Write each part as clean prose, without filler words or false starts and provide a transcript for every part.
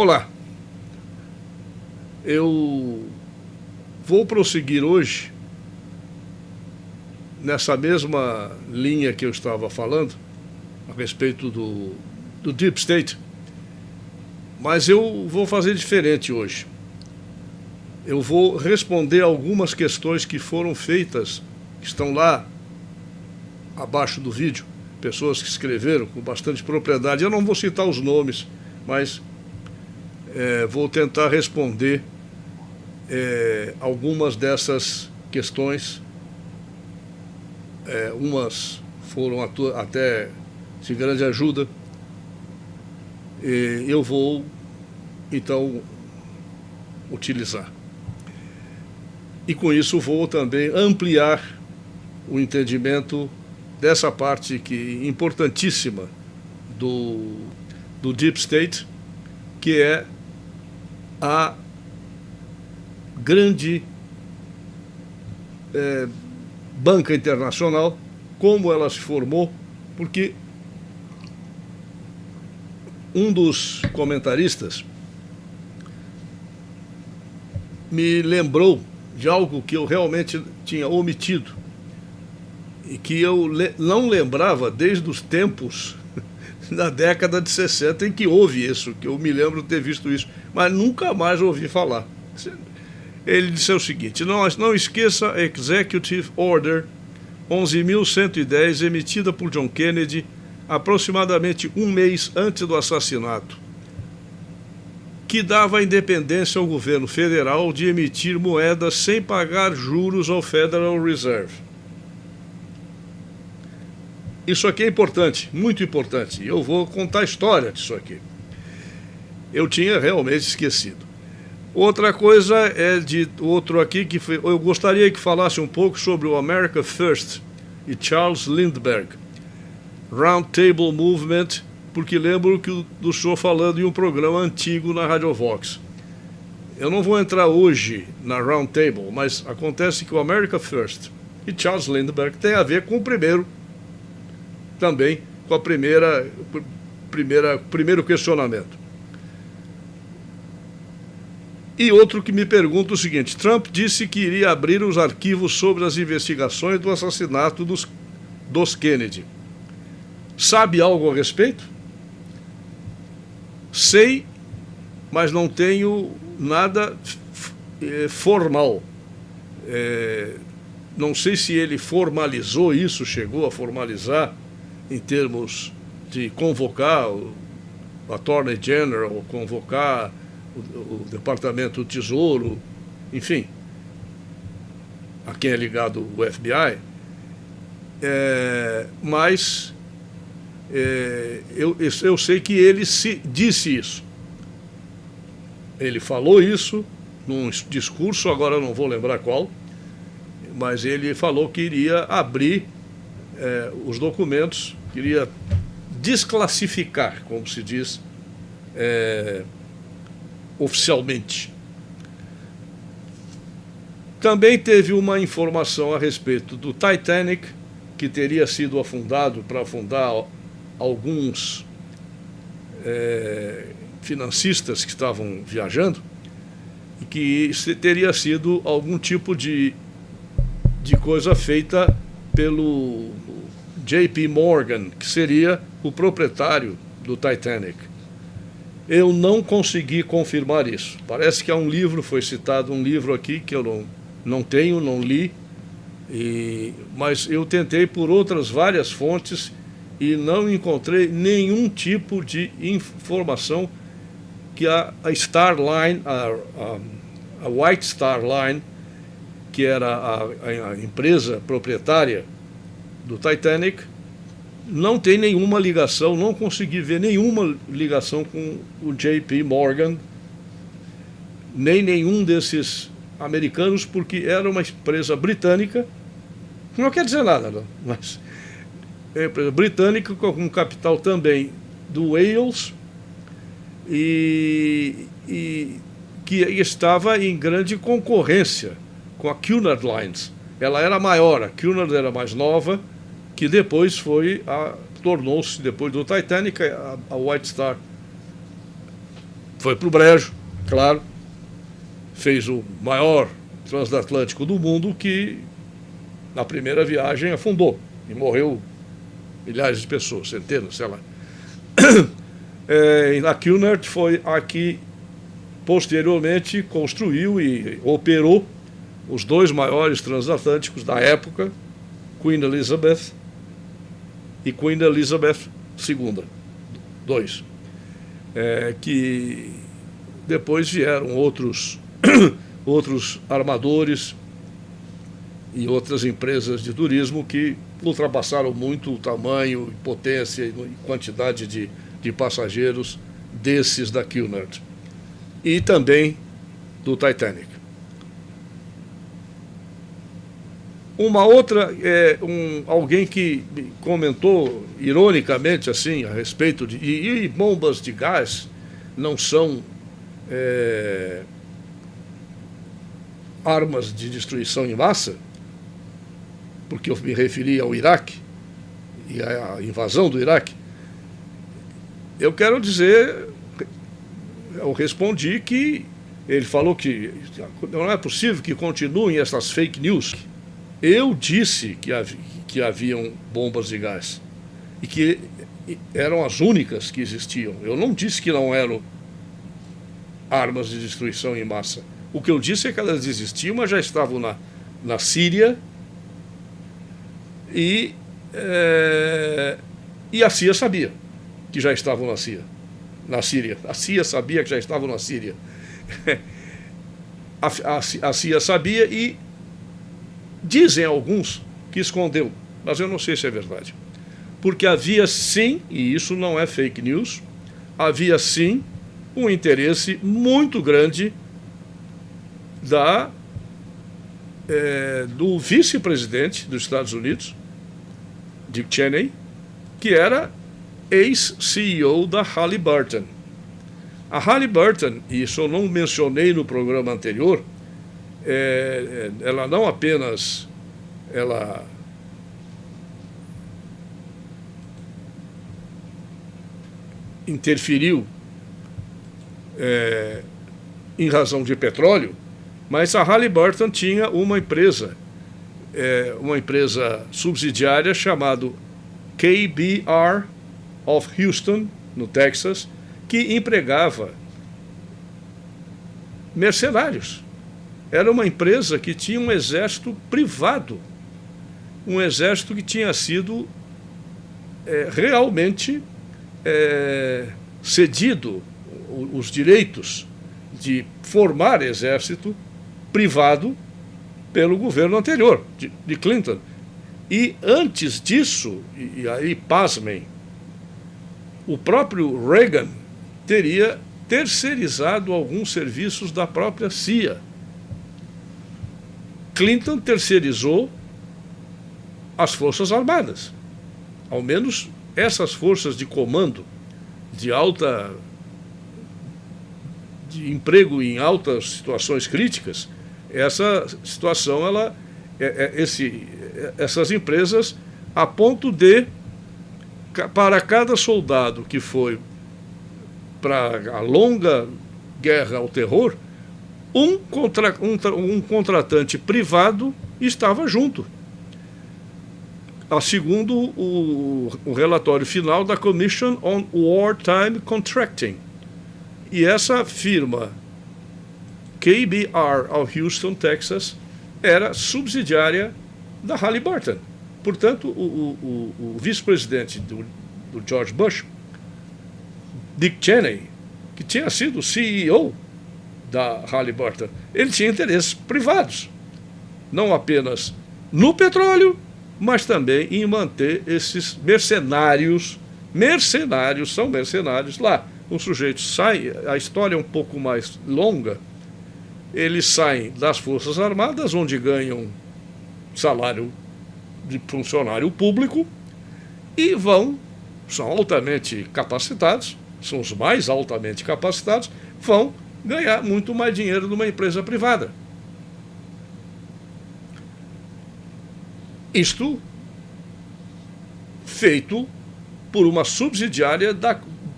Olá, eu vou prosseguir hoje nessa mesma linha que eu estava falando a respeito do Deep State, mas eu vou fazer diferente hoje. Eu vou responder algumas questões que foram feitas, que estão lá abaixo do vídeo, pessoas que escreveram com bastante propriedade. Eu não vou citar os nomes, mas vou tentar responder algumas dessas questões. Umas foram até de grande ajuda. Eu vou, então, utilizar. E com isso vou também ampliar o entendimento dessa parte importantíssima do Deep State, que é a grande banca internacional, como ela se formou, porque um dos comentaristas me lembrou de algo que eu realmente tinha omitido e que eu não lembrava desde os tempos da década de 60 em que houve isso, que eu me lembro de ter visto isso, mas nunca mais ouvi falar. Ele disse o seguinte: não esqueça a Executive Order 11.110, emitida por John Kennedy aproximadamente um mês antes do assassinato, que dava a independência ao governo federal de emitir moedas sem pagar juros ao Federal Reserve. Isso aqui é importante, muito importante. Eu vou contar a história disso aqui. Eu tinha realmente esquecido. Outra coisa é de outro aqui que eu gostaria que falasse um pouco sobre o America First e Charles Lindbergh, Round Table Movement, porque lembro do senhor falando em um programa antigo na Radio Vox. Eu não vou entrar hoje na Round Table, mas acontece que o America First e Charles Lindbergh tem a ver com o primeiro, também com a primeiro questionamento. E outro que me pergunta o seguinte: Trump disse que iria abrir os arquivos sobre as investigações do assassinato dos Kennedy. Sabe algo a respeito? Sei, mas não tenho nada formal. Não sei se ele formalizou isso, chegou a formalizar em termos de convocar o Attorney General, convocar o Departamento do Tesouro, enfim, a quem é ligado o FBI, mas eu sei que ele disse isso. Ele falou isso num discurso, agora eu não vou lembrar qual, mas ele falou que iria abrir os documentos, queria desclassificar, como se diz oficialmente. Também teve uma informação a respeito do Titanic, que teria sido afundado para afundar alguns financistas que estavam viajando, e que teria sido algum tipo de coisa feita pelo J.P. Morgan, que seria o proprietário do Titanic. Eu não consegui confirmar isso. Parece que há um livro, foi citado um livro aqui que eu não tenho, não li, mas eu tentei por outras várias fontes e não encontrei nenhum tipo de informação que a Star Line, a White Star Line, que era a empresa proprietária do Titanic, não tem nenhuma ligação, não consegui ver nenhuma ligação com o J.P. Morgan, nem nenhum desses americanos, porque era uma empresa britânica, não quer dizer nada, não, mas é uma empresa britânica com capital também do Wales e que estava em grande concorrência com a Cunard Lines. Ela era maior, a Cunard era mais nova, que depois tornou-se, depois do Titanic, a White Star Foi para o brejo, claro, fez o maior transatlântico do mundo que, na primeira viagem, afundou e morreu milhares de pessoas, centenas, sei lá. A Cunard foi a que posteriormente construiu e operou os dois maiores transatlânticos da época, Queen Elizabeth e Queen Elizabeth II, dois, que depois vieram outros armadores e outras empresas de turismo que ultrapassaram muito o tamanho, potência e quantidade de passageiros desses da Cunard e também do Titanic. Uma outra, alguém que comentou ironicamente assim a respeito de e bombas de gás não são armas de destruição em massa, porque eu me referi ao Iraque e à invasão do Iraque. Eu quero dizer, eu respondi que ele falou que não é possível que continuem essas fake news. Eu disse que haviam bombas de gás e que eram as únicas que existiam. Eu não disse que não eram armas de destruição em massa. O que eu disse é que elas existiam, mas já estavam na Síria e a CIA sabia que já estavam na Síria. A CIA sabia que já estavam na Síria. A CIA sabia e dizem alguns que escondeu, mas eu não sei se é verdade. Porque havia sim, e isso não é fake news, havia sim um interesse muito grande do vice-presidente dos Estados Unidos, Dick Cheney, que era ex-CEO da Halliburton. A Halliburton, e isso eu não mencionei no programa anterior, ela não apenas interferiu em razão de petróleo, mas a Halliburton tinha uma empresa subsidiária chamada KBR of Houston, no Texas, que empregava mercenários. Era uma empresa que tinha um exército privado, um exército que tinha sido realmente cedido os direitos de formar exército privado pelo governo anterior, de Clinton. E antes disso, e aí pasmem, o próprio Reagan teria terceirizado alguns serviços da própria CIA. Clinton terceirizou as Forças Armadas. Ao menos essas forças de comando, de emprego em altas situações críticas, essa situação, essas empresas, a ponto de, para cada soldado que foi para a longa guerra ao terror, um contratante privado estava junto. Segundo o relatório final da Commission on Wartime Contracting. E essa firma, KBR of Houston, Texas, era subsidiária da Halliburton. Portanto, o vice-presidente do George Bush, Dick Cheney, que tinha sido CEO da Halliburton, ele tinha interesses privados, não apenas no petróleo, mas também em manter esses mercenários são mercenários lá. O sujeito sai, a história é um pouco mais longa, eles saem das Forças Armadas, onde ganham salário de funcionário público, e são altamente capacitados, são os mais altamente capacitados, vão ganhar muito mais dinheiro numa empresa privada. Isto feito por uma subsidiária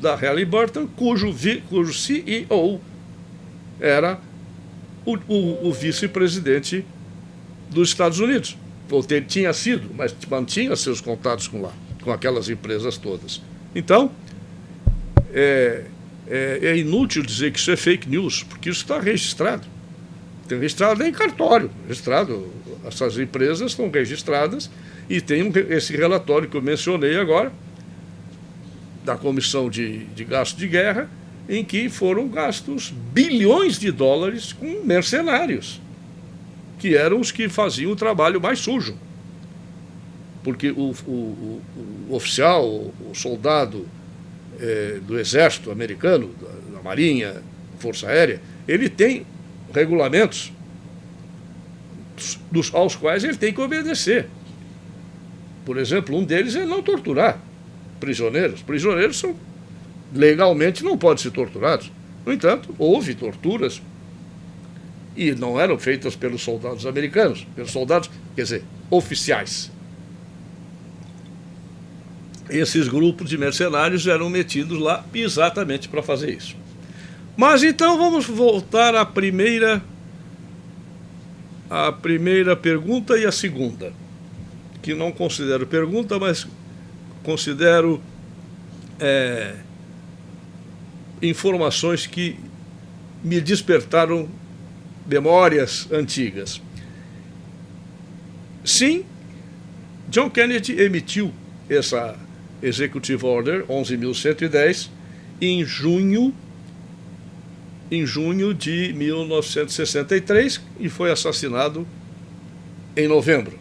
da Halliburton, cujo CEO era o vice-presidente dos Estados Unidos. Ou tinha sido, mas mantinha seus contatos com aquelas empresas todas. Então, é inútil dizer que isso é fake news, porque isso está registrado. Tem registrado em cartório, registrado. Essas empresas estão registradas e tem esse relatório que eu mencionei agora, da Comissão de Gasto de Guerra, em que foram gastos bilhões de dólares com mercenários, que eram os que faziam o trabalho mais sujo. Porque o oficial, o soldado do Exército americano, da Marinha, Força Aérea, ele tem regulamentos aos quais ele tem que obedecer. Por exemplo, um deles é não torturar prisioneiros. Prisioneiros legalmente não podem ser torturados. No entanto, houve torturas e não eram feitas pelos soldados americanos, pelos soldados, quer dizer, oficiais. Esses grupos de mercenários eram metidos lá exatamente para fazer isso. Mas então vamos voltar à primeira pergunta e a segunda, que não considero pergunta, mas considero informações que me despertaram memórias antigas. Sim, John Kennedy emitiu essa Executive Order 11.110 em junho de 1963 e foi assassinado em novembro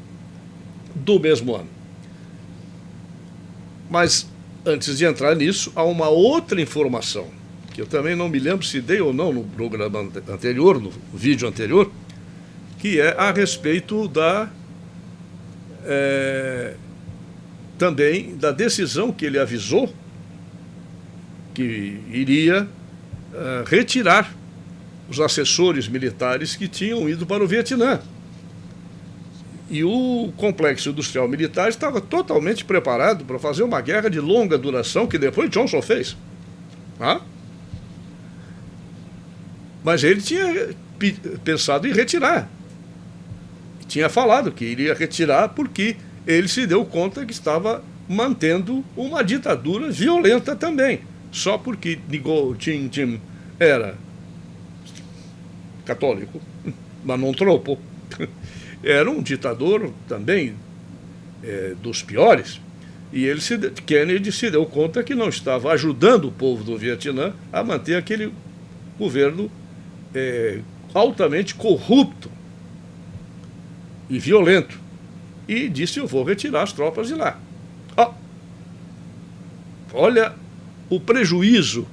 do mesmo ano. Mas, antes de entrar nisso, há uma outra informação, que eu também não me lembro se dei ou não no programa anterior, no vídeo anterior, que é a respeito também da decisão que ele avisou que iria retirar os assessores militares que tinham ido para o Vietnã. E o complexo industrial militar estava totalmente preparado para fazer uma guerra de longa duração, que depois Johnson fez. Mas ele tinha pensado em retirar. Tinha falado que iria retirar porque ele se deu conta que estava mantendo uma ditadura violenta também. Só porque Ngo Dinh Diem era católico, mas não tropo. Era um ditador também dos piores. E Kennedy se deu conta que não estava ajudando o povo do Vietnã a manter aquele governo altamente corrupto e violento. E disse: eu vou retirar as tropas de lá. Olha o prejuízo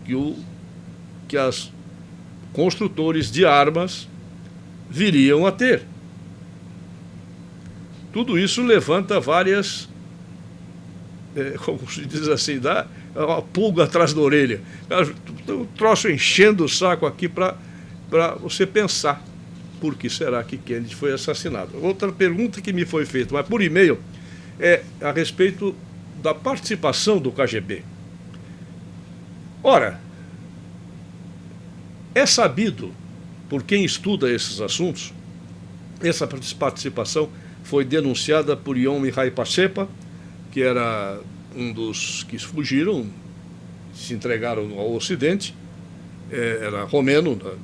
que as construtores de armas viriam a ter. Tudo isso levanta várias, como se diz assim, dá uma pulga atrás da orelha. Um troço enchendo o saco aqui para você pensar. Por que será que Kennedy foi assassinado? Outra pergunta que me foi feita, mas por e-mail, é a respeito da participação do KGB. Ora, é sabido, por quem estuda esses assuntos, essa participação foi denunciada por Ion Mihai Pacepa, que era um dos que fugiram, se entregaram ao Ocidente, era romeno, do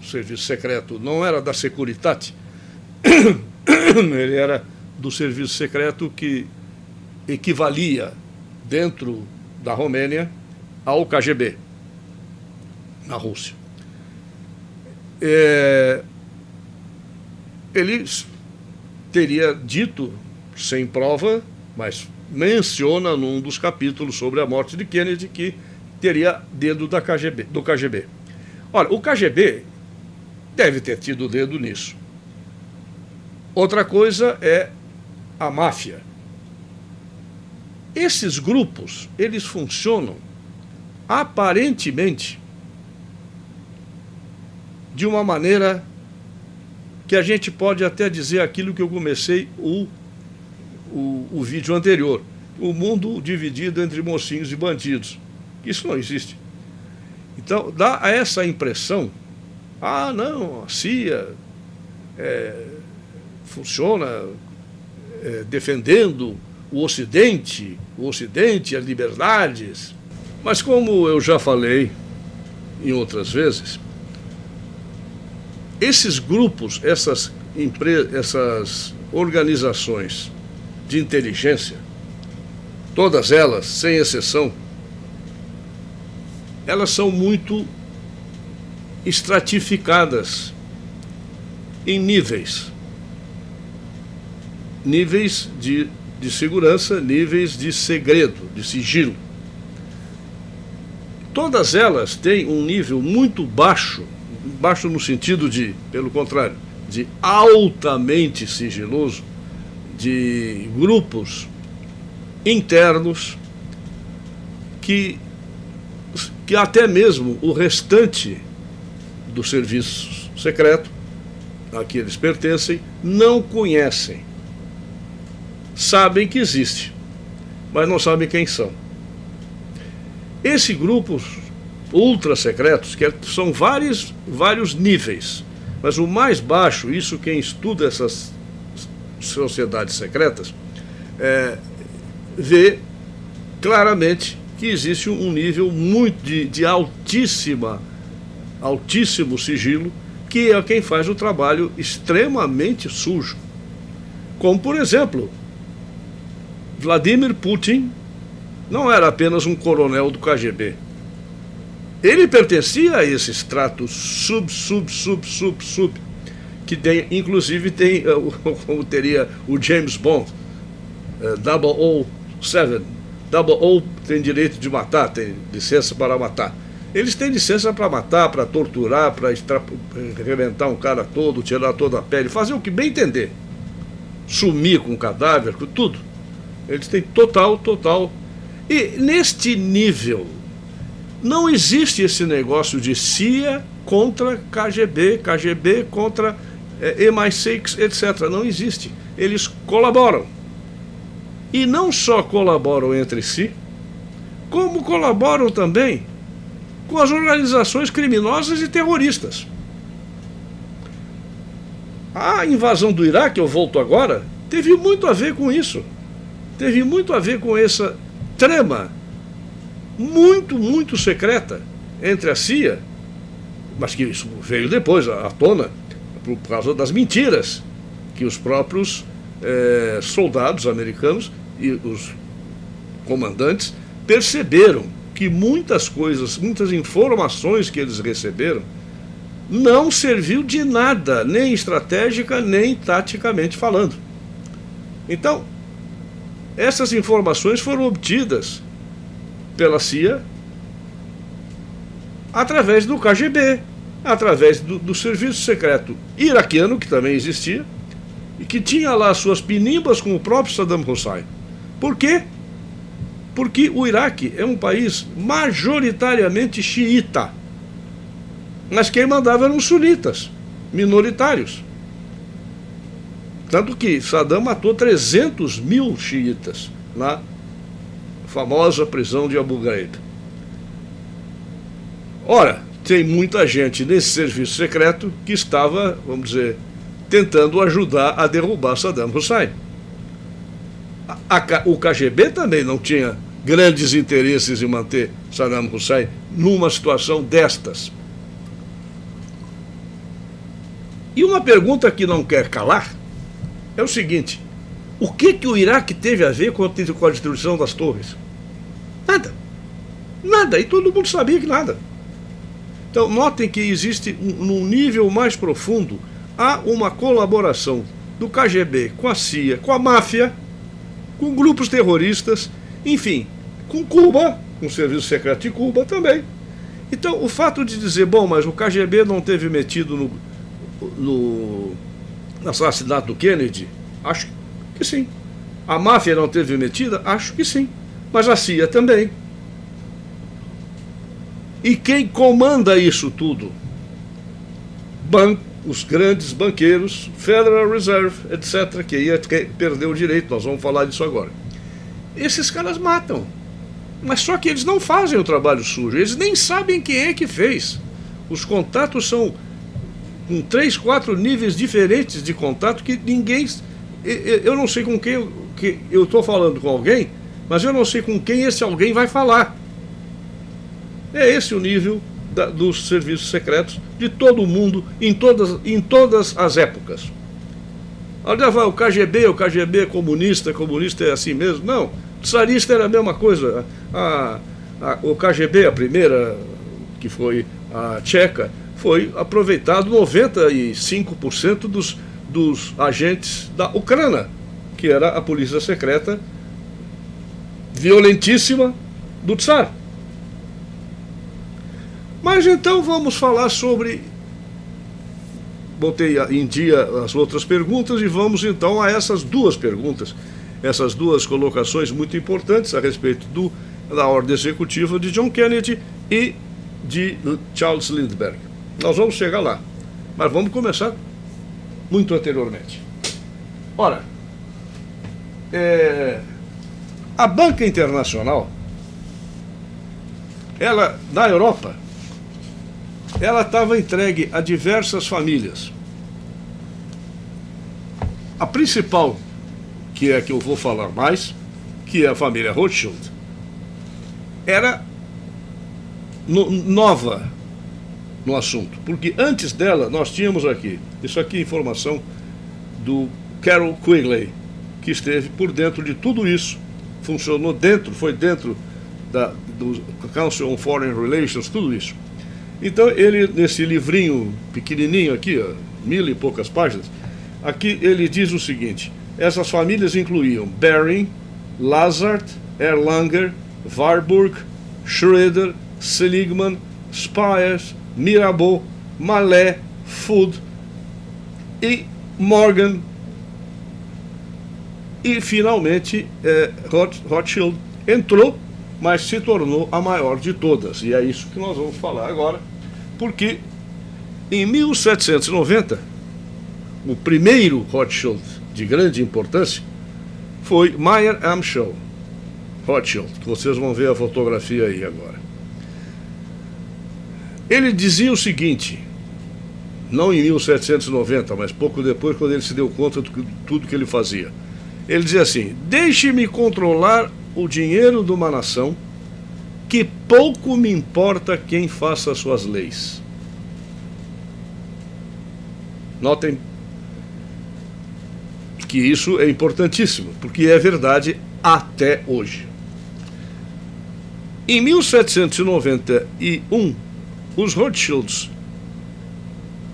serviço secreto, não era da Securitate, ele era do serviço secreto que equivalia, dentro da Romênia, ao KGB, na Rússia. Ele teria dito, sem prova, mas menciona num dos capítulos sobre a morte de Kennedy, que teria dedo do KGB. Ora, o KGB deve ter tido dedo nisso. Outra coisa é a máfia. Esses grupos, eles funcionam aparentemente de uma maneira que a gente pode até dizer aquilo que eu comecei o vídeo anterior. o mundo dividido entre mocinhos e bandidos. Isso não existe. Então, dá essa impressão, não, a CIA funciona defendendo o Ocidente, as liberdades. Mas como eu já falei em outras vezes, esses grupos, essas organizações de inteligência, todas elas, sem exceção, elas são muito estratificadas em níveis de segurança, níveis de segredo, de sigilo. Todas elas têm um nível muito baixo no sentido de, pelo contrário, de altamente sigiloso, de grupos internos que até mesmo o restante do serviço secreto a que eles pertencem não conhecem. Sabem que existe, mas não sabem quem são. Esses grupos ultra secretos, que são vários níveis, mas o mais baixo, isso quem estuda essas sociedades secretas, vê claramente que existe um nível muito de altíssimo sigilo, que é quem faz o trabalho extremamente sujo. Como, por exemplo, Vladimir Putin não era apenas um coronel do KGB. Ele pertencia a esse extrato sub, que tem, inclusive tem, como teria o James Bond, 007. 00 tem direito de matar, tem licença para matar. Eles têm licença para matar, para torturar, para arrebentar um cara todo, tirar toda a pele, fazer o que bem entender. Sumir com o cadáver, com tudo. Eles têm total. E neste nível, não existe esse negócio de CIA contra KGB, KGB contra MI6, etc. Não existe. Eles colaboram. E não só colaboram entre si, como colaboram também com as organizações criminosas e terroristas. A invasão do Iraque, eu volto agora, teve muito a ver com isso. Teve muito a ver com essa trama muito secreta entre a CIA, mas que isso veio depois à tona por causa das mentiras que os próprios soldados americanos e os comandantes perceberam que muitas informações que eles receberam não serviu de nada, nem estratégica, nem taticamente falando. Então, essas informações foram obtidas pela CIA através do KGB, através do serviço secreto iraquiano, que também existia, e que tinha lá suas pinimbas com o próprio Saddam Hussein. Por quê? Porque o Iraque é um país majoritariamente xiita, mas quem mandava eram os sunitas, minoritários. Tanto que Saddam matou 300 mil xiitas na famosa prisão de Abu Ghraib. Ora, tem muita gente nesse serviço secreto que estava, vamos dizer, tentando ajudar a derrubar Saddam Hussein. O KGB também não tinha grandes interesses em manter Saddam Hussein numa situação destas. E uma pergunta que não quer calar é o seguinte: o que o Iraque teve a ver com a destruição das torres? Nada, e todo mundo sabia que nada. Então, notem que existe, num nível mais profundo, há uma colaboração do KGB com a CIA, com a máfia, com grupos terroristas, enfim, com Cuba, com o Serviço Secreto de Cuba também. Então, o fato de dizer, mas o KGB não teve metido no assassinato do Kennedy, acho que sim. A máfia não teve metida, acho que sim. Mas a CIA também. E quem comanda isso tudo? Os grandes banqueiros, Federal Reserve, etc., que ia perder o direito, nós vamos falar disso agora. esses caras matam. Mas só que eles não fazem o trabalho sujo, eles nem sabem quem é que fez. Os contatos são com 3, 4 níveis diferentes de contato que ninguém... Eu não sei com quem que eu estou falando com alguém, mas eu não sei com quem esse alguém vai falar. É esse o nível dos serviços secretos de todo mundo, em todas as épocas. Olha, vai, o KGB é comunista é assim mesmo. Não, o czarista era a mesma coisa. O KGB, a primeira, que foi a tcheca, foi aproveitado 95% dos agentes da Ucrânia, que era a polícia secreta violentíssima do Tsar. Mas então vamos falar sobre... Botei em dia as outras perguntas e vamos então a essas duas perguntas, essas duas colocações muito importantes a respeito da ordem executiva de John Kennedy e de Charles Lindbergh. Nós vamos chegar lá, mas vamos começar muito anteriormente. Ora, a banca internacional, ela, na Europa, ela estava entregue a diversas famílias. A principal, que é a que eu vou falar mais, que é a família Rothschild, era nova no assunto, porque antes dela nós tínhamos aqui, isso aqui é informação do Carroll Quigley, que esteve por dentro de tudo isso, foi dentro do Council on Foreign Relations, tudo isso. Então ele, nesse livrinho pequenininho aqui, 1000 e poucas páginas, aqui ele diz o seguinte: essas famílias incluíam Bering, Lazard, Erlanger, Warburg, Schroeder, Seligman, Spiers, Mirabeau, Mallet, Food e Morgan. E finalmente Rothschild entrou, mas se tornou a maior de todas. E é isso que nós vamos falar agora, porque em 1790, o primeiro Rothschild de grande importância foi Mayer Amschel Rothschild, que vocês vão ver a fotografia aí agora. Ele dizia o seguinte, não em 1790, mas pouco depois, quando ele se deu conta de tudo que ele fazia. Ele dizia assim: deixe-me controlar o dinheiro de uma nação, que pouco me importa quem faça as suas leis. Notem que isso é importantíssimo, porque é verdade até hoje. Em 1791, os Rothschilds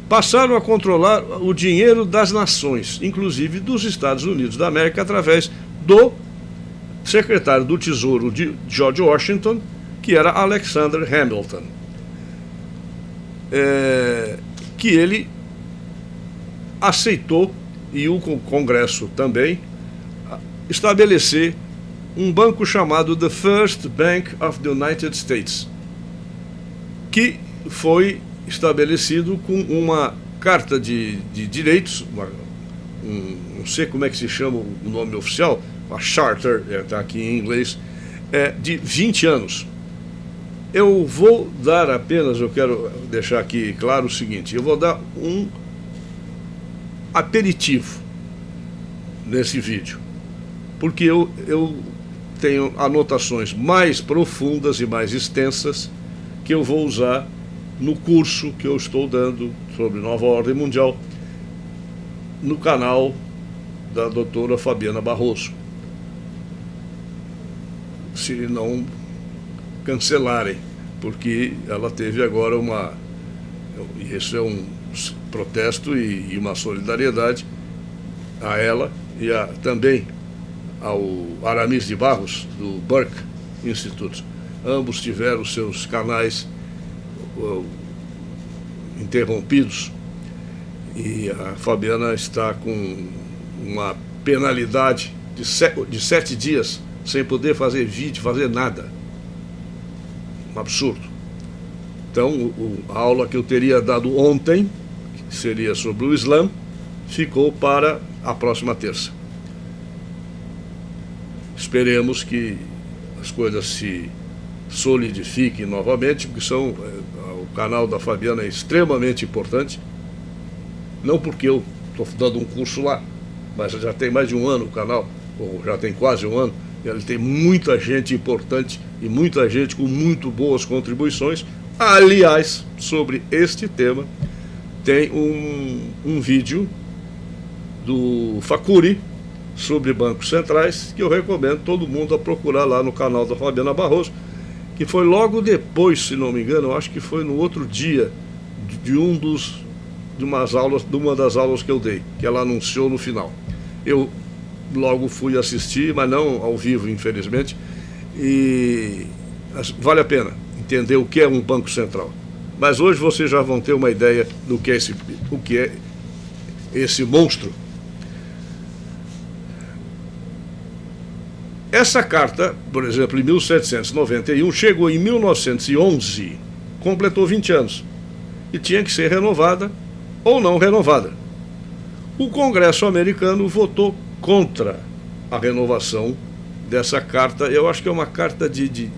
passaram a controlar o dinheiro das nações, inclusive dos Estados Unidos da América, através do secretário do Tesouro de George Washington, que era Alexander Hamilton, que ele aceitou, e o Congresso também, estabelecer um banco chamado The First Bank of the United States, que foi estabelecido com uma carta de direitos, não sei como é que se chama o nome oficial, a Charter, está aqui em inglês, de 20 anos. Eu vou dar apenas, eu quero deixar aqui claro o seguinte, eu vou dar um aperitivo nesse vídeo, porque eu tenho anotações mais profundas e mais extensas que eu vou usar no curso que eu estou dando sobre Nova Ordem Mundial no canal da doutora Fabiana Barroso, se não cancelarem, porque ela teve agora isso é um protesto e uma solidariedade a ela e também ao Aramis de Barros, do Burke Institute. Ambos tiveram seus canais interrompidos e a Fabiana está com uma penalidade de 7 dias sem poder fazer vídeo, fazer nada. Um absurdo. Então, a aula que eu teria dado ontem, que seria sobre o Islã, ficou para a próxima terça. esperemos que as coisas se solidifiquem novamente, porque o canal da Fabiana é extremamente importante, não porque eu estou dando um curso lá, mas já tem mais de um ano o canal, ou já tem quase um ano, e ele tem muita gente importante e muita gente com muito boas contribuições. Aliás, sobre este tema, tem um vídeo do Facuri sobre bancos centrais, que eu recomendo todo mundo a procurar lá no canal da Fabiana Barroso, que foi logo depois, se não me engano, eu acho que foi no outro dia de uma das aulas que eu dei, que ela anunciou no final. Eu logo fui assistir, mas não ao vivo, infelizmente, e vale a pena entender o que é um banco central. Mas hoje vocês já vão ter uma ideia do que é esse monstro. Essa carta, por exemplo, em 1791, chegou em 1911, completou 20 anos, e tinha que ser renovada ou não renovada. O Congresso americano votou contra a renovação dessa carta. Eu acho que é uma carta de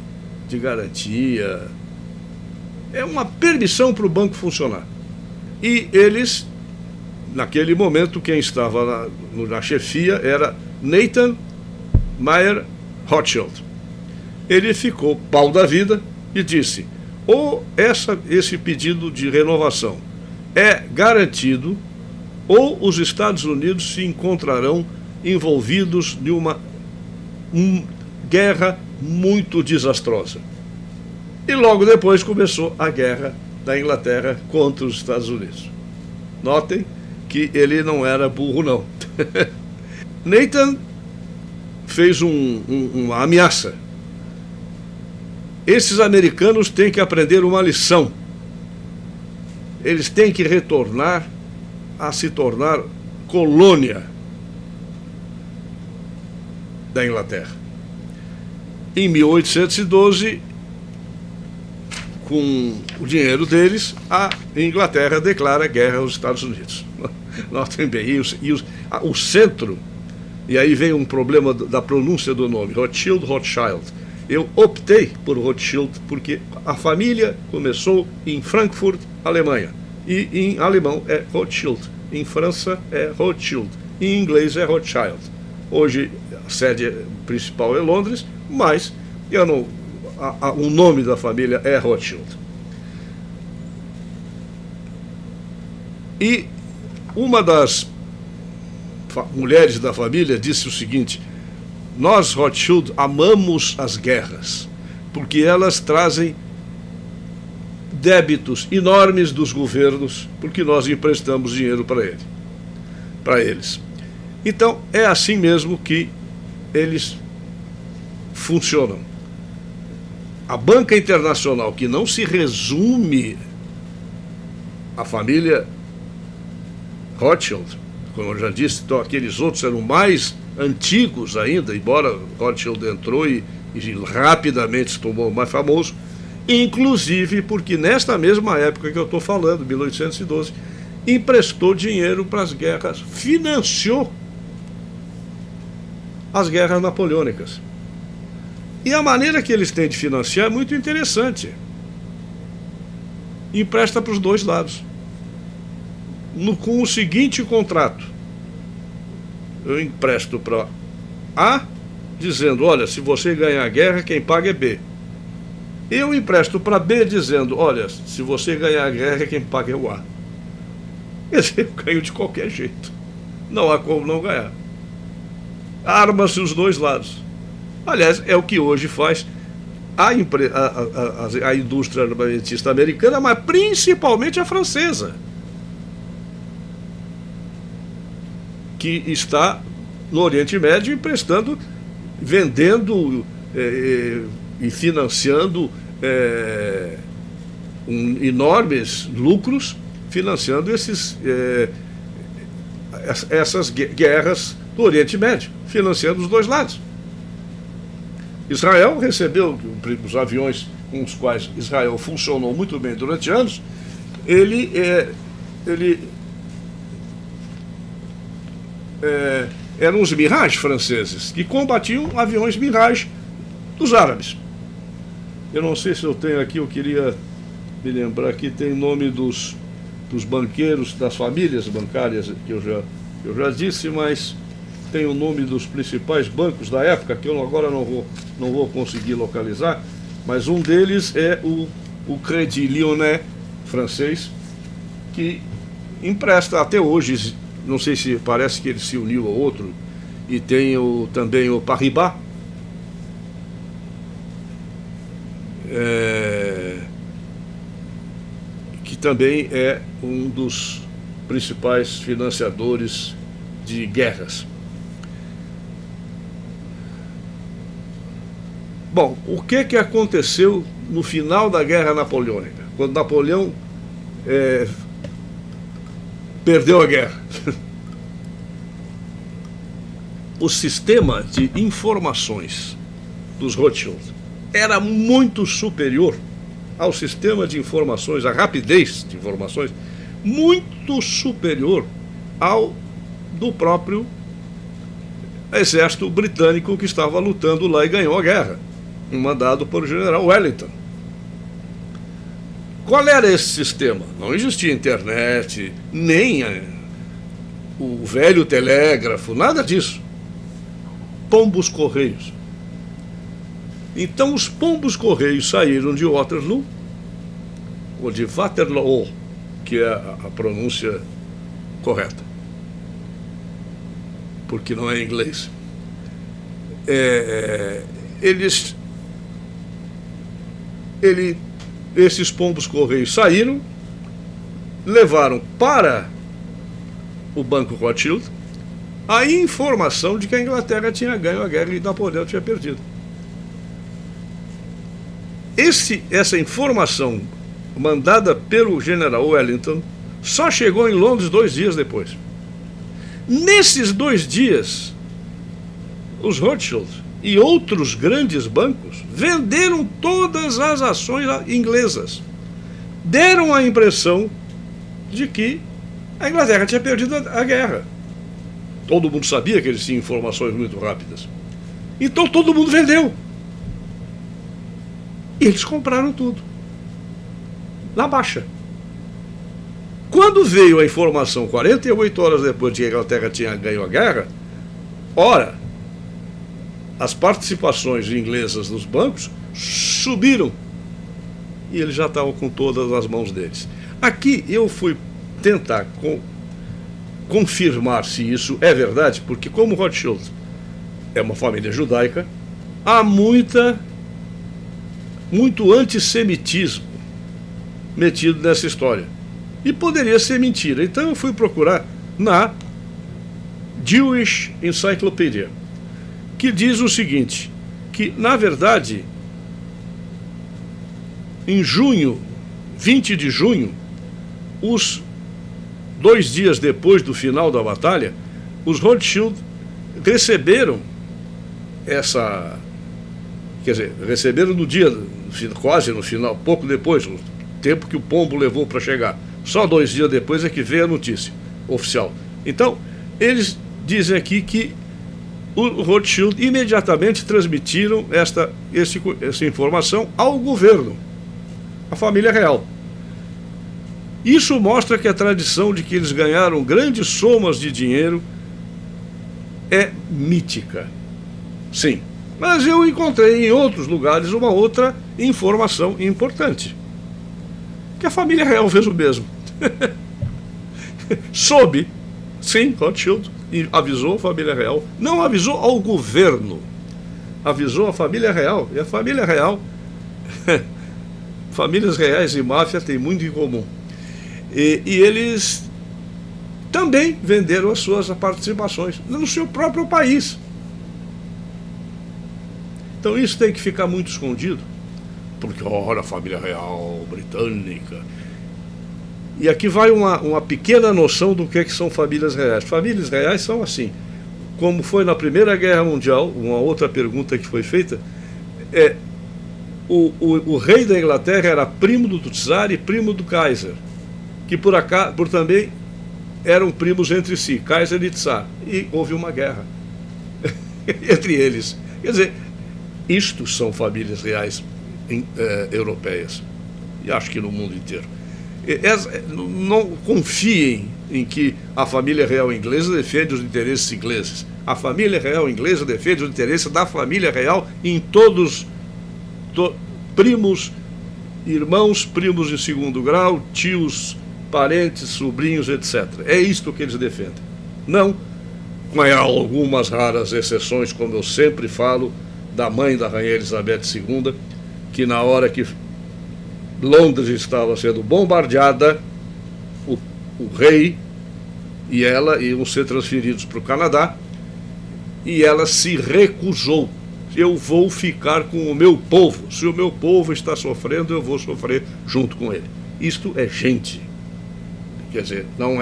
garantia, é uma permissão para o banco funcionar. E eles, naquele momento, quem estava na chefia era Nathan Mayer Rothschild. Ele ficou pau da vida e disse: ou esse pedido de renovação é garantido, ou os Estados Unidos se encontrarão envolvidos em uma guerra muito desastrosa. E logo depois começou a guerra da Inglaterra contra os Estados Unidos. Notem que ele não era burro, não. Nathan fez uma ameaça. Esses americanos têm que aprender uma lição. Eles têm que retornar a se tornar colônia da Inglaterra. Em 1812, com o dinheiro deles, a Inglaterra declara guerra aos Estados Unidos. Notem bem, o centro, e aí vem um problema da pronúncia do nome, Rothschild. Eu optei por Rothschild porque a família começou em Frankfurt, Alemanha, e em alemão é Rothschild, em França é Rothschild, em inglês é Rothschild. Hoje a sede principal é Londres, mas o nome da família é Rothschild. E uma das mulheres da família disse o seguinte: nós, Rothschild, amamos as guerras, porque elas trazem débitos enormes dos governos, porque nós emprestamos dinheiro para eles. Então, é assim mesmo que eles funcionam. A banca internacional, que não se resume à família Rothschild, como eu já disse, então aqueles outros eram mais antigos ainda, embora Rothschild entrou e rapidamente se tornou mais famoso, inclusive porque nesta mesma época que eu estou falando, 1812, emprestou dinheiro para as guerras, financiou as guerras napoleônicas. E a maneira que eles têm de financiar é muito interessante. Empresta para os dois lados. Com o seguinte contrato: eu empresto para A, dizendo, olha, se você ganhar a guerra, quem paga é B. Eu empresto para B, dizendo, olha, se você ganhar a guerra, quem paga é o A. Quer dizer, eu ganho de qualquer jeito. Não há como não ganhar. Arma-se os dois lados. Aliás, é o que hoje faz a indústria armamentista americana, mas principalmente a francesa, que está no Oriente Médio emprestando, vendendo e financiando enormes lucros, financiando essas guerras do Oriente Médio, financiando os dois lados. Israel recebeu os aviões com os quais Israel funcionou muito bem durante anos. eram os Mirage franceses, que combatiam aviões Mirage dos árabes. Eu não sei se eu tenho aqui, eu queria me lembrar que tem o nome dos banqueiros, das famílias bancárias que eu já disse, mas tem o nome dos principais bancos da época, que eu agora não vou conseguir localizar, mas um deles é o Crédit Lyonnais francês, que empresta até hoje, não sei se parece que ele se uniu a outro, e tem também o Paribas, que também é um dos principais financiadores de guerras. Bom, o que aconteceu no final da Guerra Napoleônica, quando Napoleão perdeu a guerra? O sistema de informações dos Rothschild era muito superior ao sistema de informações, a rapidez de informações, muito superior ao do próprio exército britânico que estava lutando lá e ganhou a guerra, mandado por general Wellington. Qual era esse sistema? Não existia internet, nem o velho telégrafo, nada disso. Pombos correios. Então os pombos correios saíram de Waterloo, ou de Waterloo, que é a pronúncia correta, porque não é em inglês. Esses pombos correios saíram, levaram para o Banco Rothschild a informação de que a Inglaterra tinha ganho a guerra e Napoleão tinha perdido. Essa informação mandada pelo general Wellington só chegou em Londres 2 dias depois. Nesses 2 dias, os Rothschild e outros grandes bancos venderam todas as ações inglesas. Deram a impressão de que a Inglaterra tinha perdido a guerra. Todo mundo sabia que eles tinham informações muito rápidas. Então todo mundo vendeu. E eles compraram tudo. Na baixa. Quando veio a informação, 48 horas depois de que a Inglaterra tinha ganho a guerra, ora, as participações inglesas nos bancos subiram. E eles já estavam com todas as mãos deles. Aqui eu fui tentar confirmar se isso é verdade, porque como Rothschild é uma família judaica, há muito antissemitismo metido nessa história. E poderia ser mentira. Então eu fui procurar na Jewish Encyclopedia, que diz o seguinte, que na verdade, em junho, 20 de junho, os 2 dias depois do final da batalha, os Rothschild receberam receberam no dia, quase no final, pouco depois, o tempo que o pombo levou para chegar. Só 2 dias depois é que veio a notícia oficial. Então, eles dizem aqui que o Rothschild imediatamente transmitiram essa informação ao governo, à família real. Isso mostra que a tradição de que eles ganharam grandes somas de dinheiro é mítica. Sim, mas eu encontrei em outros lugares uma outra informação importante. Que a família real fez o mesmo. Soube, sim, Rothschild avisou a família real, não avisou ao governo, avisou a família real, e a família real, famílias reais e máfia têm muito em comum. E eles também venderam as suas participações no seu próprio país. Então isso tem que ficar muito escondido, porque olha a família real britânica. E aqui vai uma pequena noção do que são famílias reais. Famílias reais são assim, como foi na Primeira Guerra Mundial, uma outra pergunta que foi feita, o rei da Inglaterra era primo do Tsar e primo do Kaiser, que por também eram primos entre si, Kaiser e Tsar, e houve uma guerra entre eles. Quer dizer, isto são famílias reais europeias, e acho que no mundo inteiro. Não confiem em que a família real inglesa defende os interesses ingleses. A família real inglesa defende os interesses da família real em todos, primos, irmãos, primos de segundo grau, tios, parentes, sobrinhos, etc. É isto que eles defendem. Não, com algumas raras exceções, como eu sempre falo, da mãe da rainha Elizabeth II, que na hora que Londres estava sendo bombardeada, o rei e ela iam ser transferidos para o Canadá, e ela se recusou. Eu vou ficar com o meu povo. Se o meu povo está sofrendo, eu vou sofrer junto com ele. Isto é gente. Quer dizer, não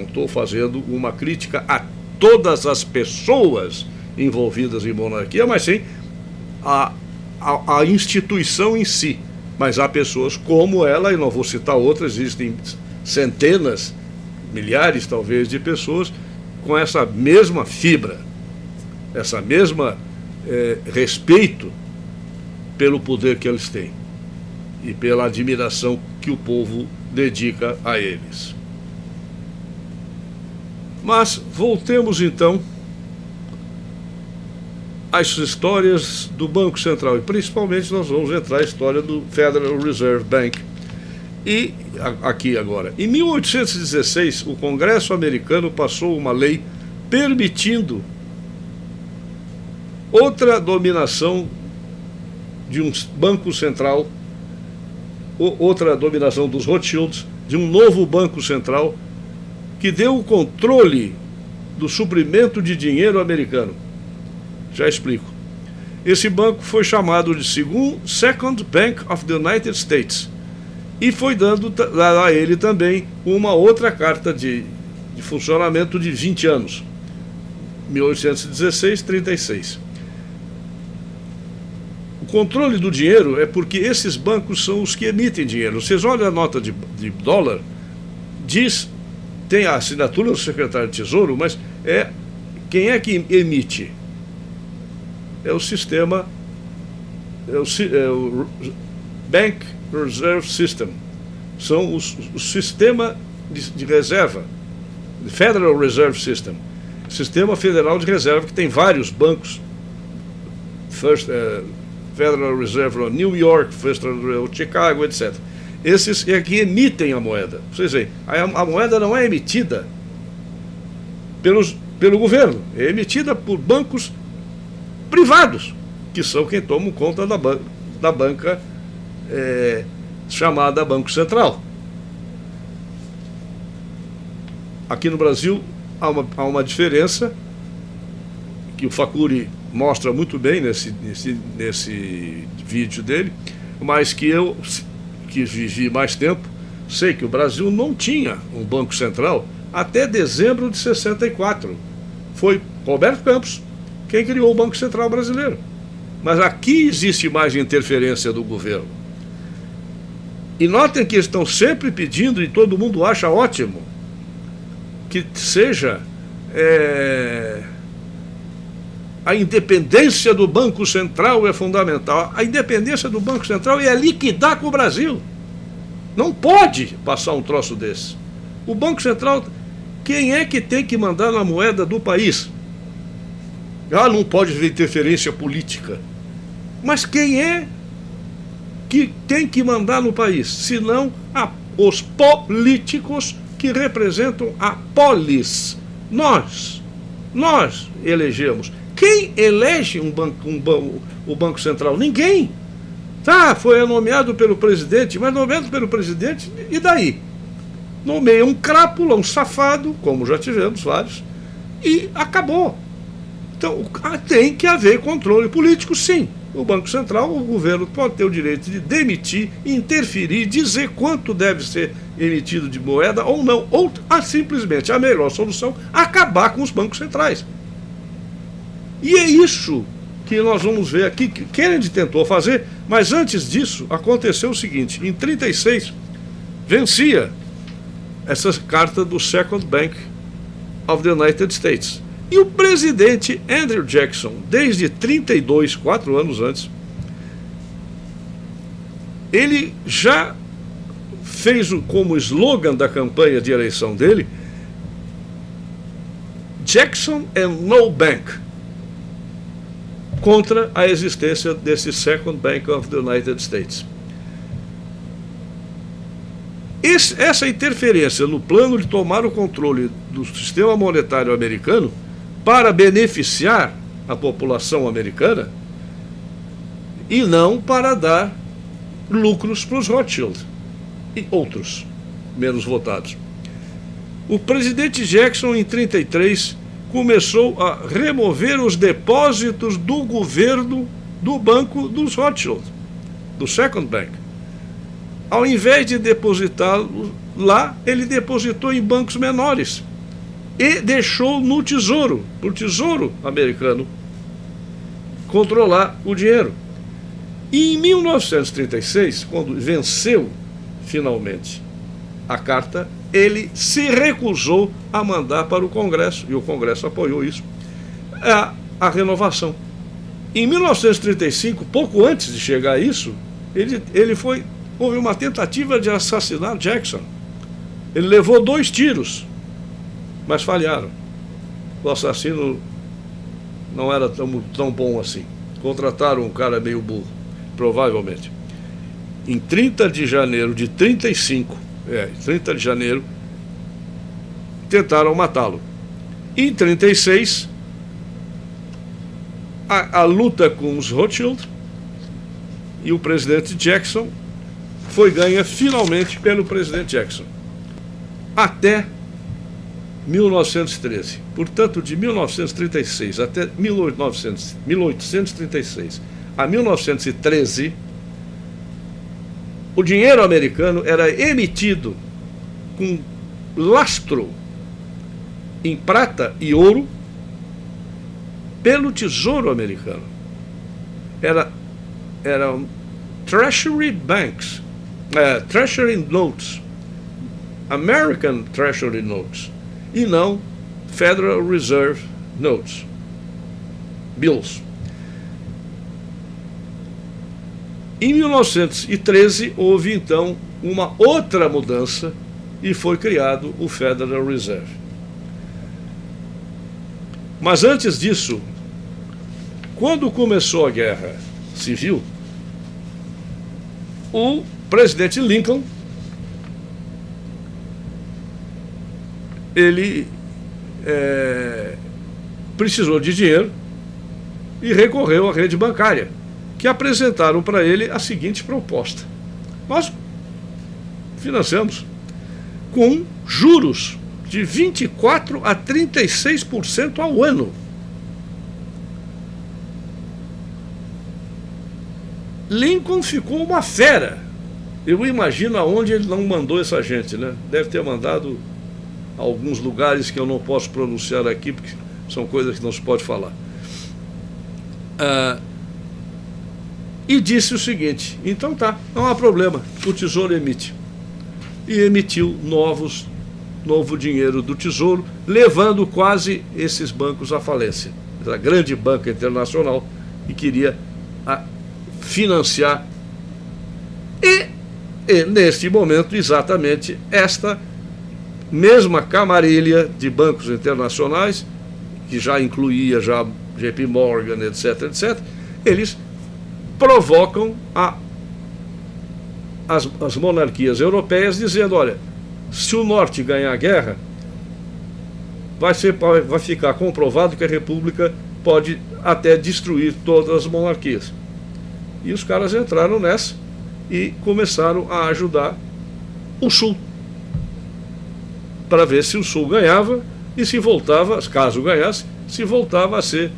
estou fazendo uma crítica a todas as pessoas envolvidas em monarquia, mas sim a instituição em si. Mas há pessoas como ela, e não vou citar outras, existem centenas, milhares talvez de pessoas com essa mesma fibra, essa mesma respeito pelo poder que eles têm e pela admiração que o povo dedica a eles. Mas voltemos então às histórias do Banco Central, e principalmente nós vamos entrar na história do Federal Reserve Bank. E aqui agora, em 1816, o Congresso americano passou uma lei permitindo outra dominação de um banco central, outra dominação dos Rothschilds, de um novo banco central que deu o controle do suprimento de dinheiro americano. Já explico. Esse banco foi chamado de Second Bank of the United States e foi dando a ele também uma outra carta de funcionamento de 20 anos, 1816-36. O controle do dinheiro é porque esses bancos são os que emitem dinheiro. Vocês olham a nota de dólar, tem a assinatura do secretário de Tesouro, mas quem é que emite? É o sistema, o Bank Reserve System, são o sistema de reserva, Federal Reserve System, sistema federal de reserva, que tem vários bancos, Federal Reserve of New York, Federal Reserve of Chicago, etc. Esses é que emitem a moeda. Vocês veem, a moeda não é emitida pelo governo, é emitida por bancos privados, que são quem tomam conta da banca chamada Banco Central. Aqui no Brasil há uma diferença que o Facuri mostra muito bem nesse vídeo dele, mas que eu, que vivi mais tempo, sei que o Brasil não tinha um Banco Central até dezembro de 64. Foi Roberto Campos quem criou o Banco Central brasileiro. Mas aqui existe mais interferência do governo. E notem que estão sempre pedindo, e todo mundo acha ótimo, que seja a independência do Banco Central é fundamental. A independência do Banco Central é liquidar com o Brasil. Não pode passar um troço desse. O Banco Central, quem é que tem que mandar na moeda do país? Não pode haver interferência política. Mas quem é que tem que mandar no país? Senão os políticos que representam a polis. Nós elegemos. Quem elege o Banco Central? Ninguém. Foi nomeado pelo presidente, mas nomeado pelo presidente, e daí? Nomeia um crápula, um safado, como já tivemos vários, e acabou. Então, tem que haver controle político, sim. O Banco Central, o governo pode ter o direito de demitir, interferir, dizer quanto deve ser emitido de moeda ou não, ou simplesmente a melhor solução, acabar com os bancos centrais. E é isso que nós vamos ver aqui, que Kennedy tentou fazer, mas antes disso aconteceu o seguinte: em 36 vencia essa carta do Second Bank of the United States. E o presidente Andrew Jackson, desde 32, 4 anos antes, ele já fez como slogan da campanha de eleição dele: Jackson and no bank, contra a existência desse Second Bank of the United States. Essa interferência no plano de tomar o controle do sistema monetário americano para beneficiar a população americana e não para dar lucros para os Rothschild e outros menos votados. O presidente Jackson, em 1933, começou a remover os depósitos do governo do banco dos Rothschild, do Second Bank. Ao invés de depositá-lo lá, ele depositou em bancos menores e deixou no Tesouro, para o Tesouro americano controlar o dinheiro. E em 1936, quando venceu finalmente a carta, ele se recusou a mandar para o Congresso, e o Congresso apoiou isso, a renovação. Em 1935, pouco antes de chegar a isso, houve uma tentativa de assassinar Jackson. Ele levou 2 tiros, mas falharam. O assassino não era tão bom assim. Contrataram um cara meio burro, provavelmente. Em 30 de janeiro de 35, 30 de janeiro, tentaram matá-lo. Em 36, a luta com os Rothschild e o presidente Jackson foi ganha finalmente pelo presidente Jackson. Até 1913. Portanto, de 1936 até 1836 a 1913, o dinheiro americano era emitido com lastro em prata e ouro pelo Tesouro americano. Eram Treasury Banks, Treasury Notes, American Treasury Notes, e não Federal Reserve Notes, Bills. Em 1913 houve então uma outra mudança e foi criado o Federal Reserve. Mas antes disso, quando começou a Guerra Civil, o presidente Lincoln, ele precisou de dinheiro e recorreu à rede bancária, que apresentaram para ele a seguinte proposta: nós financiamos com juros de 24% a 36% ao ano. Lincoln ficou uma fera. Eu imagino aonde ele não mandou essa gente, né? Deve ter mandado a alguns lugares que eu não posso pronunciar aqui, porque são coisas que não se pode falar. E disse o seguinte: então tá, não há problema, o Tesouro emite. E emitiu novo dinheiro do Tesouro, levando quase esses bancos à falência. A grande banca internacional que queria financiar. E neste momento, exatamente, esta mesma camarilha de bancos internacionais, que já incluía JP Morgan, etc., eles provocam as monarquias europeias, dizendo: olha, se o norte ganhar a guerra, vai ficar comprovado que a república pode até destruir todas as monarquias. E os caras entraram nessa e começaram a ajudar o sul, para ver se o sul ganhava e se voltava, caso ganhasse, se voltava a ser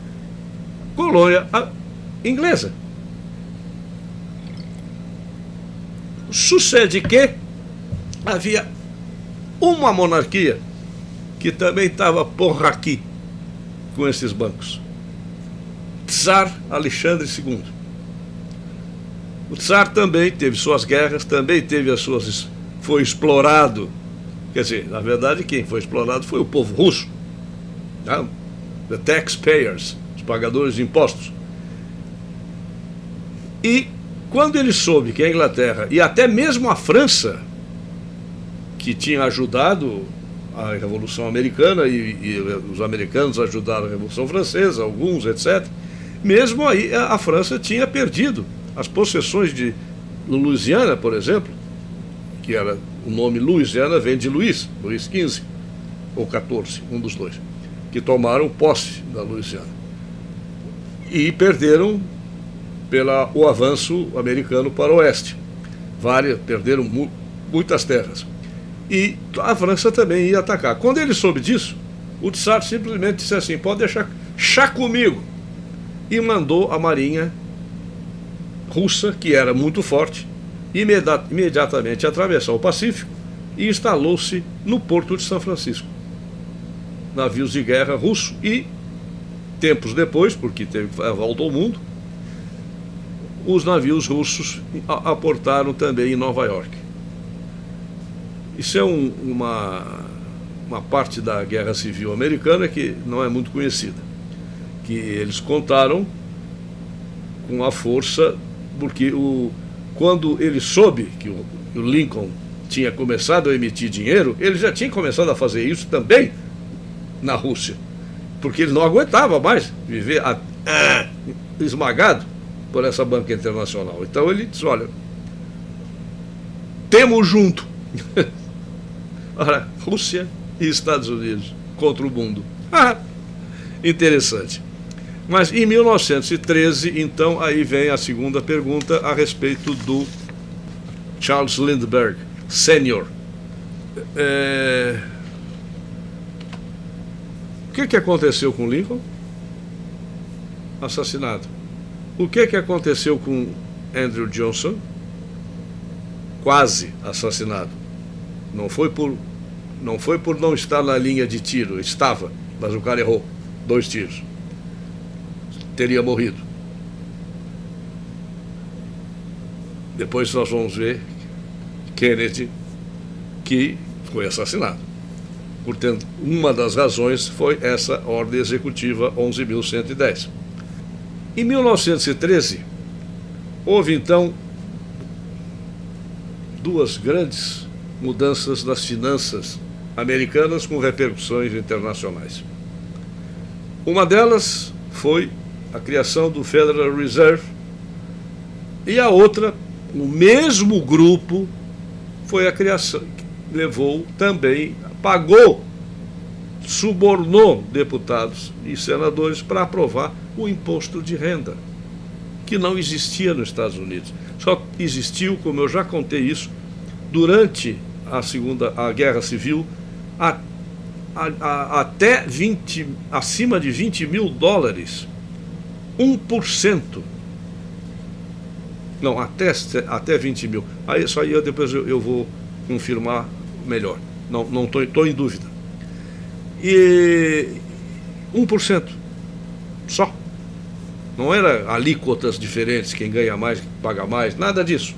colônia inglesa. Sucede que havia uma monarquia que também estava aqui com esses bancos: Tsar Alexandre II. O Tsar também teve suas guerras, também teve foi explorado Quer dizer, na verdade, quem foi explorado foi o povo russo, né? The taxpayers, os pagadores de impostos. E quando ele soube que a Inglaterra e até mesmo a França, que tinha ajudado a Revolução Americana e os americanos ajudaram a Revolução Francesa, alguns, etc., mesmo aí a França tinha perdido as possessões de Louisiana, por exemplo, que era o nome Louisiana vem de Luís XV ou XIV, um dos dois, que tomaram posse da Louisiana e perderam o avanço americano para o oeste. Perderam muitas terras. E a França também ia atacar. Quando ele soube disso, o Tsar simplesmente disse assim: pode deixar chá comigo. E mandou a marinha russa, que era muito forte, imediatamente atravessar o Pacífico e instalou-se no porto de São Francisco. Navios de guerra russos e, tempos depois, porque teve a volta ao mundo, os navios russos aportaram também em Nova York. Isso é uma parte da Guerra Civil Americana que não é muito conhecida, que eles contaram com a força, porque quando ele soube que o Lincoln tinha começado a emitir dinheiro, ele já tinha começado a fazer isso também na Rússia, porque ele não aguentava mais viver esmagado por essa banca internacional. Então ele disse: olha, temos junto Ora, Rússia e Estados Unidos contra o mundo. Interessante. Mas em 1913, então, aí vem a segunda pergunta a respeito do Charles Lindbergh Sr. O que aconteceu com Lincoln? Assassinado. O que aconteceu com Andrew Johnson? Quase assassinado. Não foi por não estar na linha de tiro, estava, mas o cara errou 2 tiros. Teria morrido. Depois nós vamos ver Kennedy, que foi assassinado. Portanto, uma das razões foi essa ordem executiva 11.110. Em 1913, houve então 2 grandes mudanças nas finanças americanas com repercussões internacionais. Uma delas foi a criação do Federal Reserve e a outra, o mesmo grupo, foi a criação, levou também, pagou, subornou deputados e senadores para aprovar o imposto de renda, que não existia nos Estados Unidos. Só existiu, como eu já contei isso, durante a Guerra Civil, até acima de $20 mil, 1%. Não, até 20 mil. Aí, isso aí depois eu vou confirmar melhor. Não estou em dúvida. E 1% só. Não era alíquotas diferentes, quem ganha mais, paga mais, nada disso.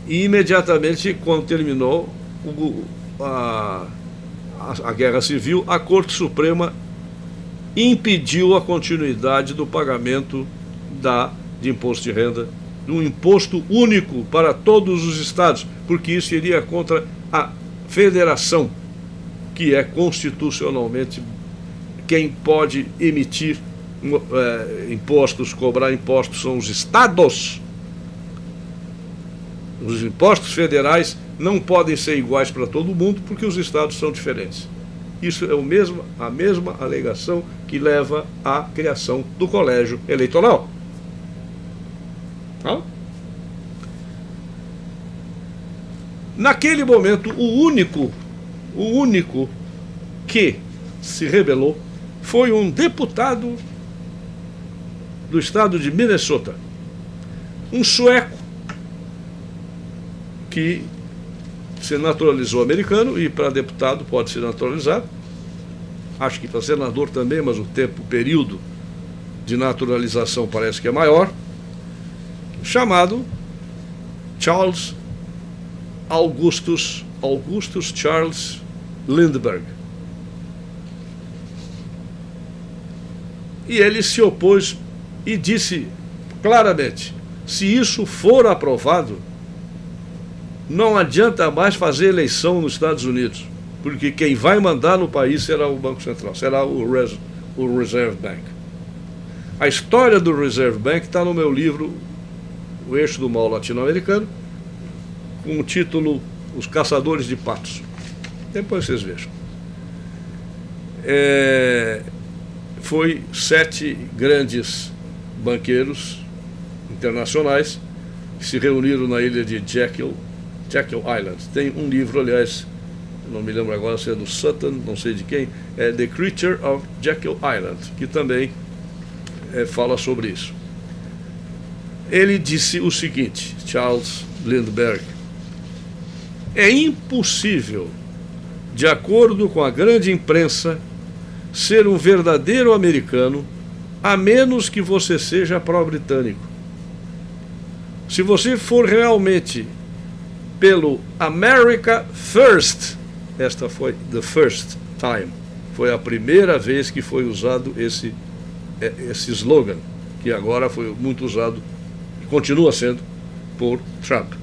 E imediatamente, quando terminou a Guerra Civil, a Corte Suprema impediu a continuidade do pagamento de imposto de renda, de um imposto único para todos os estados, porque isso iria contra a federação, que é constitucionalmente quem pode emitir impostos, cobrar impostos, são os estados. Os impostos federais não podem ser iguais para todo mundo, porque os estados são diferentes. Isso é a mesma alegação que leva à criação do colégio eleitoral. Tá? Naquele momento, o único que se rebelou foi um deputado do estado de Minnesota, um sueco que se naturalizou americano, e para deputado pode ser naturalizado, acho que para senador também, mas o período de naturalização parece que é maior, chamado Charles Augustus Augustus Charles Lindbergh. E ele se opôs e disse claramente: se isso for aprovado, não adianta mais fazer eleição nos Estados Unidos, porque quem vai mandar no país será o Banco Central, será o Reserve Bank. A história do Reserve Bank está no meu livro O Eixo do Mal Latino-Americano, com o título Os Caçadores de Patos. Depois vocês vejam. Foi 7 grandes banqueiros internacionais que se reuniram na ilha de Jekyll Island. Tem um livro, aliás, não me lembro agora se é do Sutton, não sei de quem, é The Creature of Jekyll Island, que também fala sobre isso. Ele disse o seguinte, Charles Lindbergh: é impossível, de acordo com a grande imprensa, ser um verdadeiro americano a menos que você seja pró-britânico. Se você for realmente pelo America First, esta foi the first time, foi a primeira vez que foi usado esse slogan, que agora foi muito usado e continua sendo por Trump.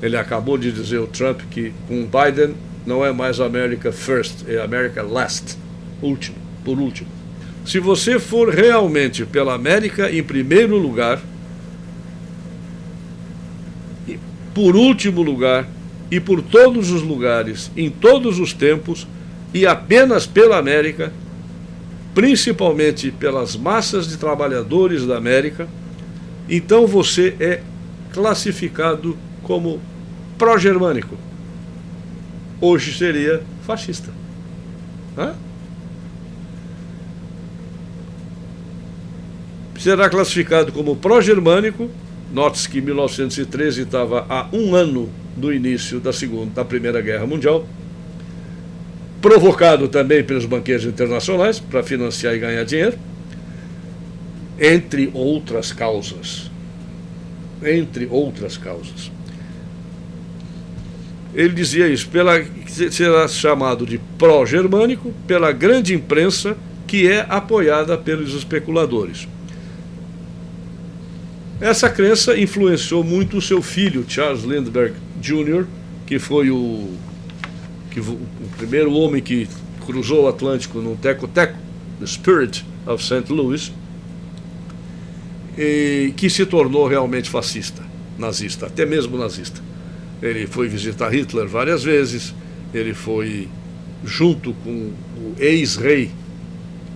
Ele acabou de dizer, o Trump, que com Biden não é mais America First, é America Last, por último. Se você for realmente pela América em primeiro lugar, por último lugar e por todos os lugares, em todos os tempos, e apenas pela América, principalmente pelas massas de trabalhadores da América, então você é classificado como pró-germânico. Hoje seria fascista. Será classificado como pró-germânico. Note-se que 1913 estava a 1 ano do início da Primeira Guerra Mundial, provocado também pelos banqueiros internacionais para financiar e ganhar dinheiro, entre outras causas. Ele dizia isso, será chamado de pró-germânico pela grande imprensa, que é apoiada pelos especuladores. Essa crença influenciou muito o seu filho, Charles Lindbergh Jr., que foi o primeiro homem que cruzou o Atlântico num teco-teco, The Spirit of St. Louis, e que se tornou realmente fascista, nazista, até mesmo nazista. Ele foi visitar Hitler várias vezes, ele foi junto com o ex-rei,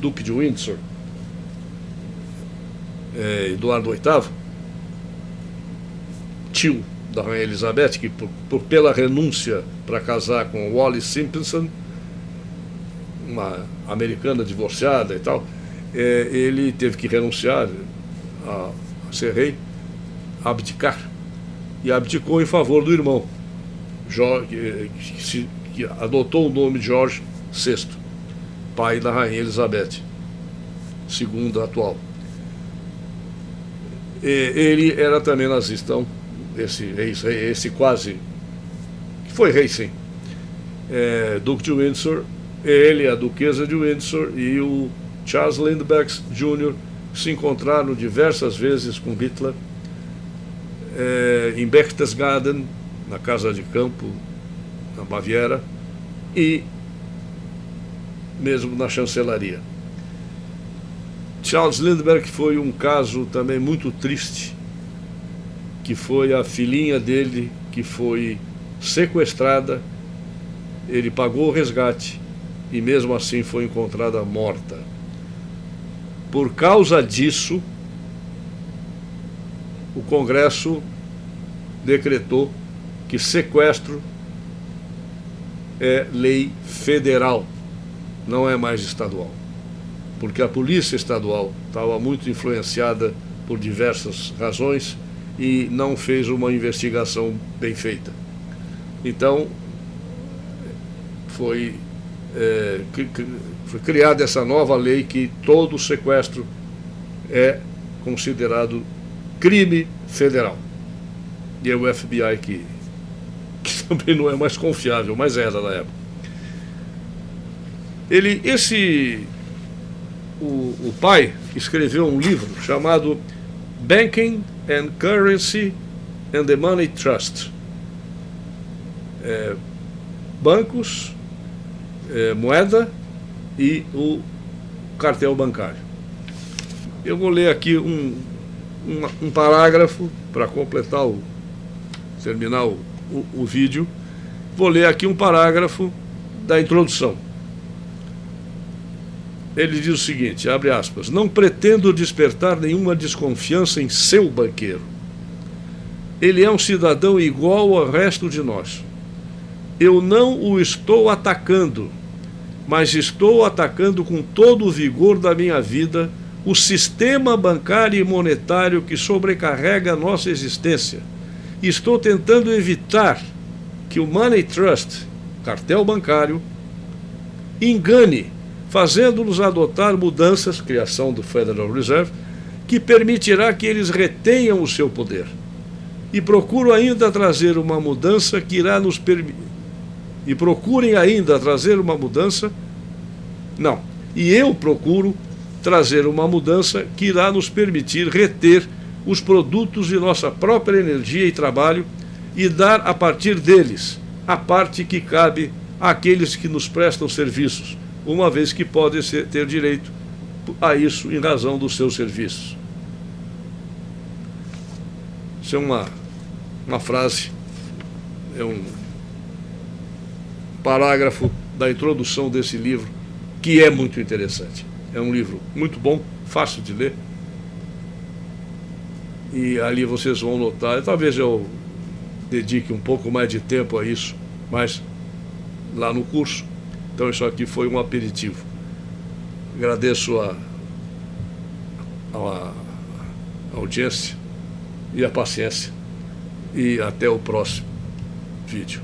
Duque de Windsor, Eduardo VIII, tio da Rainha Elizabeth, que pela renúncia para casar com Wallis Simpson, uma americana divorciada e tal, ele teve que renunciar a ser rei, abdicar, e abdicou em favor do irmão, que adotou o nome de George VI, pai da Rainha Elizabeth II atual. Ele era também nazista, então, esse quase, que foi rei sim, Duque de Windsor, ele, a Duquesa de Windsor e o Charles Lindbergh Jr. se encontraram diversas vezes com Hitler, em Berchtesgaden, na casa de campo, na Baviera, e mesmo na chancelaria. Charles Lindbergh foi um caso também muito triste, que foi a filhinha dele que foi sequestrada, ele pagou o resgate e mesmo assim foi encontrada morta. Por causa disso, o Congresso decretou que sequestro é lei federal, não é mais estadual, porque a polícia estadual estava muito influenciada por diversas razões e não fez uma investigação bem feita. Então, foi criada essa nova lei que todo sequestro é considerado crime federal. E é o FBI que também não é mais confiável, mas era na época. O pai escreveu um livro chamado Banking and Currency and the Money Trust. Bancos, moeda e o cartel bancário. Eu vou ler aqui um parágrafo para completar terminar o vídeo. Vou ler aqui um parágrafo da introdução. Ele diz o seguinte, abre aspas: não pretendo despertar nenhuma desconfiança em seu banqueiro. Ele é um cidadão igual ao resto de nós. Eu não o estou atacando, mas estou atacando com todo o vigor da minha vida o sistema bancário e monetário que sobrecarrega a nossa existência. Estou tentando evitar que o Money Trust, cartel bancário, engane, fazendo-nos adotar mudanças, criação do Federal Reserve, que permitirá que eles retenham o seu poder. E procuro ainda trazer uma mudança que irá nos permitir. E procurem ainda trazer uma mudança. Não. E eu procuro trazer uma mudança que irá nos permitir reter os produtos de nossa própria energia e trabalho e dar a partir deles a parte que cabe àqueles que nos prestam serviços, uma vez que podem ter direito a isso em razão dos seus serviços. Isso é uma frase, é um parágrafo da introdução desse livro, que é muito interessante. É um livro muito bom, fácil de ler. E ali vocês vão notar, talvez eu dedique um pouco mais de tempo a isso, mas lá no curso. Então isso aqui foi um aperitivo. Agradeço a audiência e a paciência. E até o próximo vídeo.